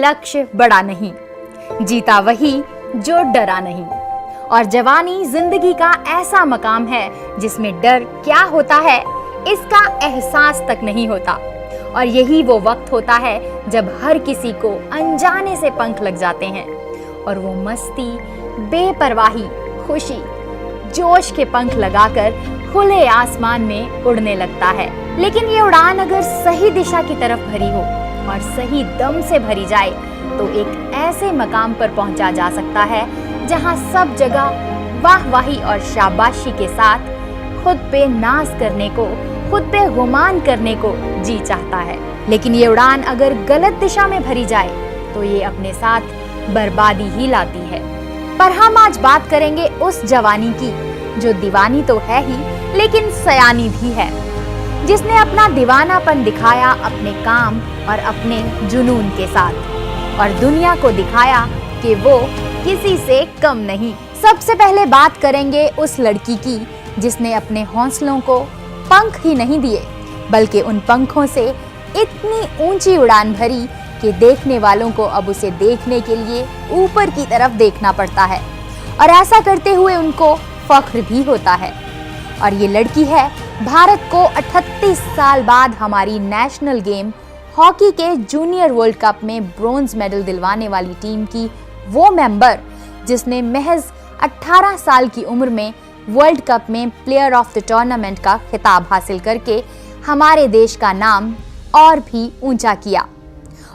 लक्ष्य बड़ा नहीं, जीता वही जो डरा नहीं। और जवानी जिंदगी का ऐसा मकाम है जिसमें डर क्या होता है इसका एहसास तक नहीं होता। और यही वो वक्त होता है जब हर किसी को अनजाने से पंख लग जाते हैं और वो मस्ती, बेपरवाही, खुशी, जोश के पंख लगाकर खुले आसमान में उड़ने लगता है। लेकिन ये उड़ान अगर सही दिशा की तरफ भरी हो और सही दम से भरी जाए तो एक ऐसे मकाम पर पहुंचा जा सकता है जहां सब जगह वाहवाही और शाबाशी के साथ खुद पे नाज करने को, खुद पे गुमान करने को जी चाहता है। लेकिन ये उड़ान अगर गलत दिशा में भरी जाए तो ये अपने साथ बर्बादी ही लाती है। पर हम आज बात करेंगे उस जवानी की जो दीवानी तो है ही लेकिन सयानी भी है, जिसने अपना दीवानापन दिखाया अपने काम और अपने जुनून के साथ और दुनिया को दिखाया कि वो किसी से कम नहीं। सबसे पहले बात करेंगे उस लड़की की जिसने अपने हौसलों को पंख ही नहीं दिए बल्कि उन पंखों से इतनी ऊंची उड़ान भरी कि देखने वालों को अब उसे देखने के लिए ऊपर की तरफ देखना पड़ता है और ऐसा करते हुए उनको फख्र भी होता है। और ये लड़की है भारत को 38 साल बाद हमारी नेशनल गेम हॉकी के जूनियर वर्ल्ड कप में ब्रॉन्ज मेडल दिलवाने वाली टीम की वो मेंबर जिसने महज 18 साल की उम्र में वर्ल्ड कप में प्लेयर ऑफ द टूर्नामेंट का खिताब हासिल करके हमारे देश का नाम और भी ऊंचा किया।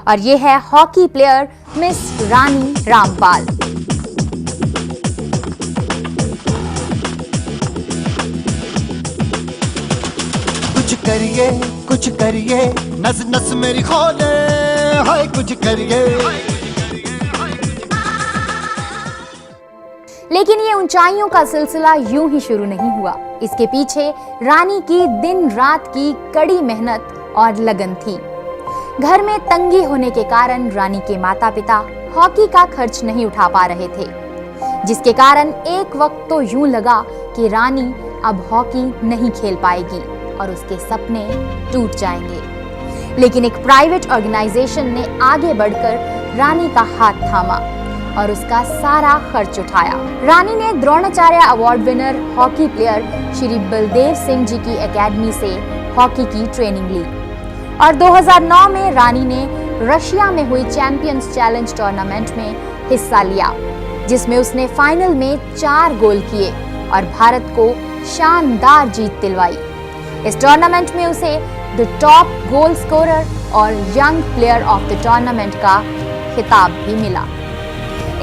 और ये है hockey player miss Rani Rampal. कुछ करिए नस नस मेरी खोले, हाय कुछ करिए। लेकिन ये ऊंचाइयों का सिलसिला यूं ही शुरू नहीं हुआ। इसके पीछे रानी की दिन रात की कड़ी मेहनत और लगन थी। घर में तंगी होने के कारण रानी के माता पिता हॉकी का खर्च नहीं उठा पा रहे थे, जिसके कारण एक वक्त तो यूं लगा कि रानी अब हॉकी नहीं खेल पाएगी और उसके सपने टूट जाएंगे। लेकिन एक प्राइवेट ऑर्गेनाइजेशन ने आगे बढ़कर रानी का हाथ थामा और उसका सारा खर्च उठाया। रानी ने Dronacharya award winner hockey player Shri Baldev Singh ji की एकेडमी से हॉकी की ट्रेनिंग ली और 2009 में रानी ने रशिया में हुई चैंपियंस चैलेंज टूर्नामेंट में हिस्सा लिया, जिसमें उसने फाइनल में 4 गोल किए और भारत को शानदार जीत दिलवाई। इस टूर्नामेंट में उसे द टॉप गोल स्कोरर और young player of the tournament का खिताब भी मिला।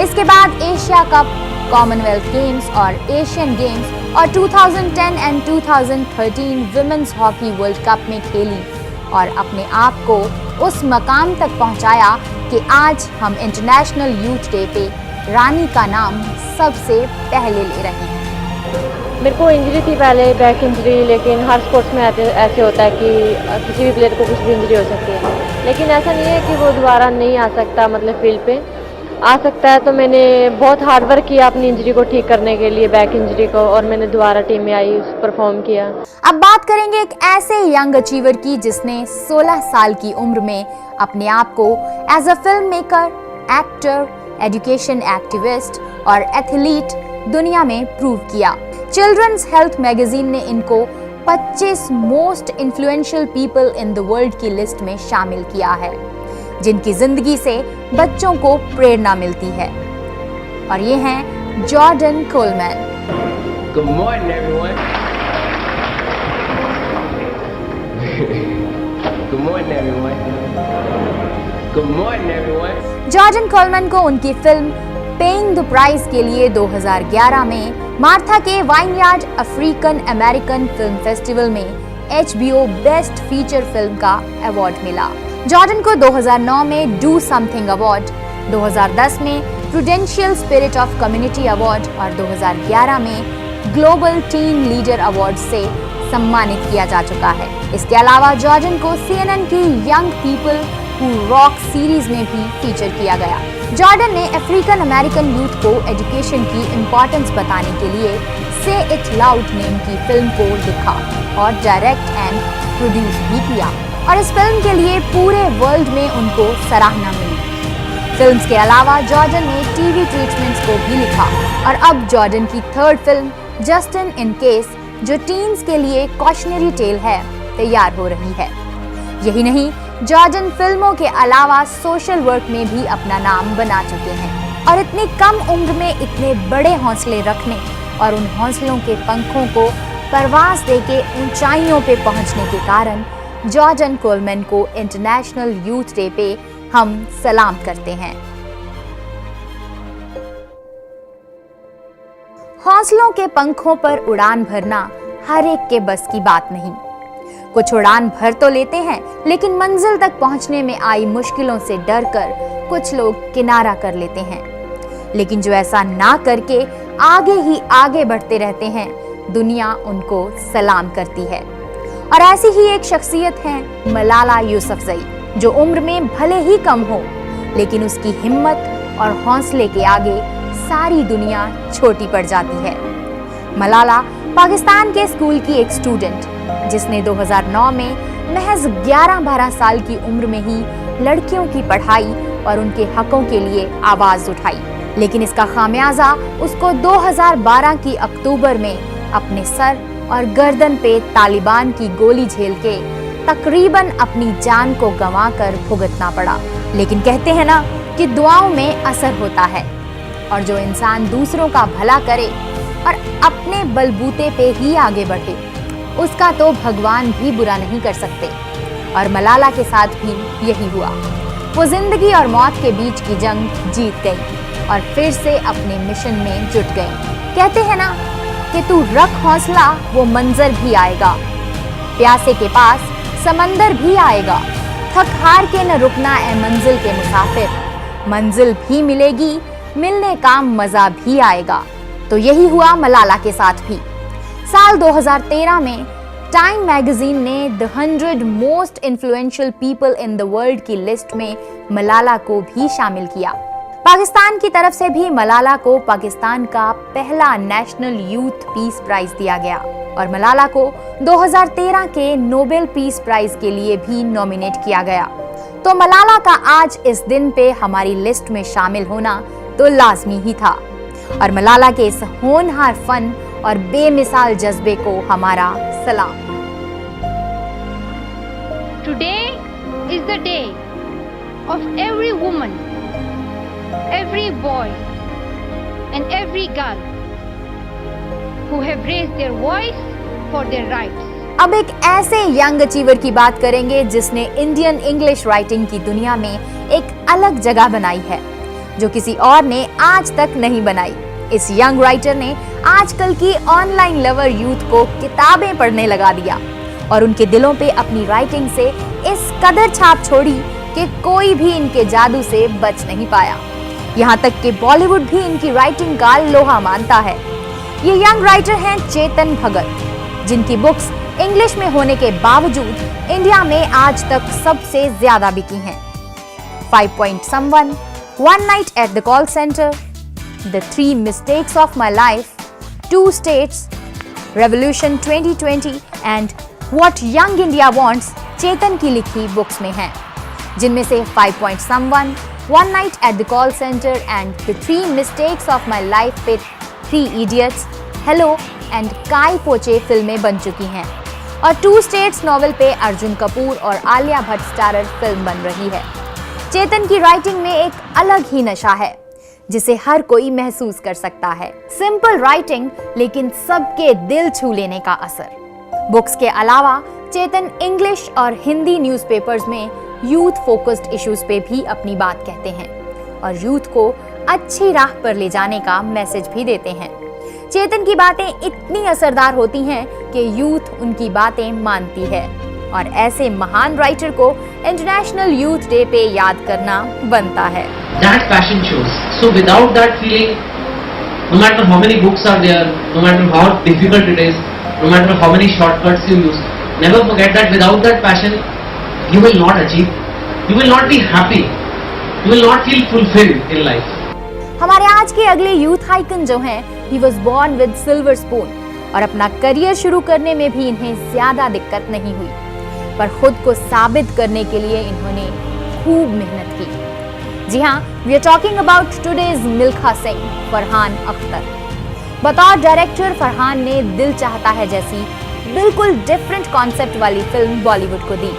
इसके बाद एशिया कप, कॉमनवेल्थ गेम्स और एशियन गेम्स और 2010 and 2013 women's hockey world cup में खेली और अपने आप को उस मकाम तक पहुंचाया कि आज हम इंटरनेशनल यूथ डे पे रानी का नाम सबसे पहले ले रहे हैं। मेरे को इंजरी थी पहले, बैक इंजरी, लेकिन हर स्पोर्ट्स में ऐसे होता है कि किसी भी प्लेयर को कुछ भी इंजरी हो सकती है, लेकिन ऐसा नहीं है कि वो दोबारा नहीं आ सकता, मतलब फील्ड पे आ सकता है। तो मैंने बहुत हार्ड वर्क किया अपनी इंजरी को ठीक करने के लिए, बैक इंजरी को, और मैंने दोबारा टीम में आई, परफॉर्म किया। अब बात करेंगे एक ऐसे यंग अचीवर की जिसने 16 साल की उम्र में अपने आप को as a film maker, actor, education activist और एथलीट दुनिया में प्रूव किया। चिल्ड्रंस हेल्थ मैगजीन ने इनको 25 most influential people in the world की लिस्ट में शामिल किया है, जिनकी जिंदगी से बच्चों को प्रेरणा मिलती है। और ये हैं Jordan Coleman. Good morning, everyone. Good morning, everyone. Good morning, everyone. Jordan Coleman को उनकी फिल्म पेइंग द प्राइस के लिए 2011 में मार्था के vineyard African American film festival में HBO बेस्ट फीचर फिल्म का अवार्ड मिला। जॉर्डन को 2009 में डू समथिंग अवार्ड, 2010 में prudential spirit of community award और 2011 में ग्लोबल टीन लीडर अवार्ड से सम्मानित किया जा चुका है। इसके अलावा जॉर्डन को CNN की young people who rock series में भी फीचर किया गया। जॉर्डन ने अफ्रीकन अमेरिकन यूथ को एजुकेशन की इम्पोर्टेंस बताने के लिए से इट लाउड नेम की फिल्म को लिखा और डायरेक्ट एंड प्रोड्यूस भी किया और इस फिल्म के लिए पूरे वर्ल्ड में उनको सराहना मिली। फिल्म्स के अलावा जॉर्डन ने टीवी ट्रीटमेंट्स को भी लिखा और अब जॉर्डन की third film Justin in case, जो टीन्स के लिए कॉशनरी टेल है, तैयार हो रही है। यही नहीं, जॉर्डन फिल्मों के अलावा सोशल वर्क में भी अपना नाम बना चुके हैं और इतनी कम उम्र में इतने बड़े हौसले रखने और उन हौसलों के पंखों को परवाज़ देके ऊंचाइयों पे पहुंचने के कारण जॉर्डन कोलमैन को इंटरनेशनल यूथ डे पे हम सलाम करते हैं। हौसलों के पंखों पर उड़ान भरना हर एक के बस की बात नहीं। कुछ उड़ान भर तो लेते हैं, लेकिन मंजिल तक पहुंचने में आई मुश्किलों से डरकर कुछ लोग किनारा कर लेते हैं। लेकिन जो ऐसा ना करके आगे ही आगे बढ़ते रहते हैं, दुनिया उनको सलाम करती है। और ऐसी ही एक शख्सियत है मलाला यूसुफजई, जो उम्र में भले ही कम हो, लेकिन उसकी हिम्मत और हौसले के आगे सारी दुनिया छोटी पड़ जाती है। मलाला पाकिस्तान के स्कूल की एक स्टूडेंट, जिसने 2009 में महज 11-12 साल की उम्र में ही लड़कियों की पढ़ाई और उनके हकों के लिए आवाज उठाई। लेकिन इसका खामियाजा उसको 2012 की अक्टूबर में अपने सर और गर्दन पे तालिबान की गोली झेल के तकरीबन अपनी जान को गंवाकर भुगतना पड़ा। लेकिन कहते हैं ना कि दुआओं में असर होता है, और जो इंसान दूसरों का भला करे और अपने बलबूते पे ही आगे बढ़े, उसका तो भगवान भी बुरा नहीं कर सकते। और मलाला के साथ भी यही हुआ। वो जिंदगी और मौत के बीच की जंग जीत गई और फिर से अपने मिशन में जुट गई। कहते हैं ना कि तू रख हौसला, वो मंजर भी आएगा। प्यासे के पास समंदर भी आएगा। थक हार के न रुकना ए मंजिल के मुसाफिर, मंजिल भी मिलेगी, मिलने का मजा भी आएगा। तो यही हुआ मलाला के साथ भी। साल 2013 में टाइम मैगजीन ने the 100 most influential people in the world की लिस्ट में मलाला को भी शामिल किया। पाकिस्तान की तरफ से भी मलाला को पाकिस्तान का पहला नेशनल यूथ पीस प्राइज दिया गया और मलाला को 2013 के नोबेल पीस प्राइज के लिए भी नॉमिनेट किया गया। तो मलाला का आज इस दिन पे हमारी लिस्ट में शामिल होना तो लाजमी ही था। और मलाला के इस होनहार फन और बेमिसाल जज्बे को हमारा सलाम। Today is the day of every woman, every boy and every girl who have raised their voice for their rights. अब एक ऐसे यंग अचीवर की बात करेंगे जिसने इंडियन इंग्लिश राइटिंग की दुनिया में एक अलग जगह बनाई है, जो किसी और ने आज तक नहीं बनाई। इस यंग राइटर ने आजकल की ऑनलाइन लवर यूथ को किताबें पढ़ने लगा दिया और उनके दिलों पे अपनी राइटिंग से इस कदर छाप छोड़ी कि कोई भी इनके जादू से बच नहीं पाया। यहाँ तक कि बॉलीवुड भी इनकी राइटिंग का लोहा मानता है। ये यंग राइटर हैं चेतन भगत, जिनकी बुक्स इंग्लिश में होने के बावजूद इंडिया में आज तक सबसे ज्यादा बिकी हैं। 5 Point Someone, One Night at the Call Center, The 3 Mistakes of My Life, 2 States, Revolution 2020 and What Young India Wants चेतन की लिखी बुक्स में हैं, जिनमें से 5 Point Someone, One Night at the Call Center and The 3 Mistakes of My Life पे 3 Idiots, Hello and काई पोचे फिल्में बन चुकी हैं और 2 States नॉवेल पे अर्जुन कपूर और आलिया भट्ट स्टारर फिल्म बन रही है। चेतन की राइटिंग में एक अलग ही नशा है जिसे हर कोई महसूस कर सकता है। सिंपल राइटिंग, लेकिन सबके दिल छू लेने का असर। बुक्स के अलावा चेतन इंग्लिश और हिंदी न्यूज़पेपर्स में यूथ फोकस्ड इश्यूज पे भी अपनी बात कहते हैं और यूथ को अच्छी राह पर ले जाने का मैसेज भी देते हैं। चेतन की बातें इतनी असरदार होती हैं कि यूथ उनकी बातें मानती है और ऐसे महान राइटर को इंटरनेशनल यूथ डे पे याद करना बनता है। That passion shows. So without that feeling, no matter how many books are there, no matter how difficult it is, no matter how many shortcuts you use, never forget that without that passion, you will not achieve. You will not be happy. You will not feel fulfilled in life. हमारे आज के अगले youth icon जो हैं, he was born with silver spoon और अपना career शुरू करने में भी इन्हें ज्यादा दिक्कत नहीं हुई, पर खुद को साबित करने के लिए इन्होंने खूब मेहनत की। जी हाँ, we are talking about today's Milkha Singh, Farhan Akhtar. बतौर डायरेक्टर फरहान ने दिल चाहता है जैसी बिल्कुल डिफरेंट कॉन्सेप्ट वाली फिल्म बॉलीवुड को दी।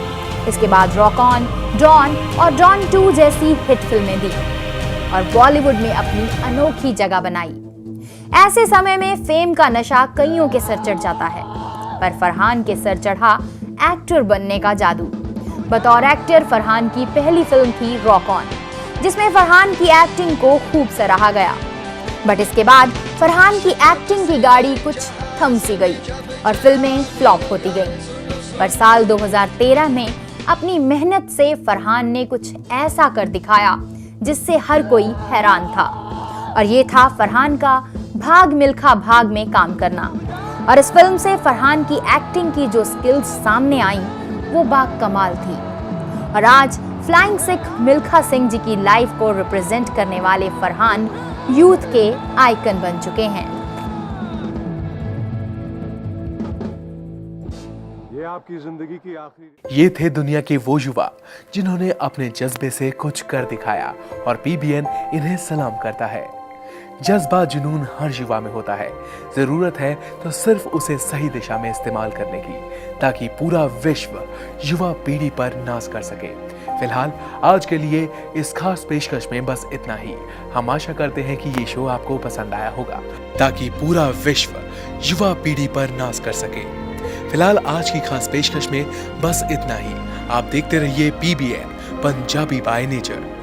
इसके बाद रॉक ऑन, डॉन और डॉन 2 जैसी हिट फिल्में दी और बॉलीवुड में अपनी अनोखी जगह बनाई। ऐसे समय में फेम का नशा कईयों के सर चढ़ जाता है, पर फरहान के सर चढ़ा एक्टर बनने का जादू। बतौर एक्टर फरहान की पहली फिल्म थी रॉक ऑन, जिसमें फरहान की एक्टिंग को खूब सराहा गया। बट इसके बाद फरहान की एक्टिंग की गाड़ी कुछ थम सी गई और फिल्में फ्लॉप होती गईं। पर साल 2013 में अपनी मेहनत से फरहान ने कुछ ऐसा कर दिखाया जिससे हर कोई हैरान था, और ये था फरहान का भाग मिल्खा भाग में काम करना। और इस फिल्म से फरहान की एक्टिंग की जो स्किल्स सामने आई वो बाकमाल थी। और आज फ्लाइंग सिख मिल्खा सिंह जी की लाइफ को रिप्रेजेंट करने वाले फरहान यूथ के आइकन बन चुके हैं। ये आपकी जिंदगी की आखिरी। ये थे दुनिया के वो युवा जिन्होंने अपने जज्बे से कुछ कर दिखाया और पीबीएन इन्हें सलाम करता है। जज्बा जुनून हर युवा में होता है, जरूरत है तो सिर्फ उसे सही दिशा में इस्तेमाल करने की, ताकि पूरा विश्व युवा पीढ़ी पर नाज कर सके। फिलहाल आज के लिए इस खास पेशकश में बस इतना ही। हम आशा करते हैं कि ये शो आपको पसंद आया होगा, ताकि पूरा विश्व युवा पीढ़ी पर नाज कर सके। फिलहाल आज की खास पेशकश में बस इतना ही। आप देखते रहिए पीबीएन पंजाबी बाय नेचर।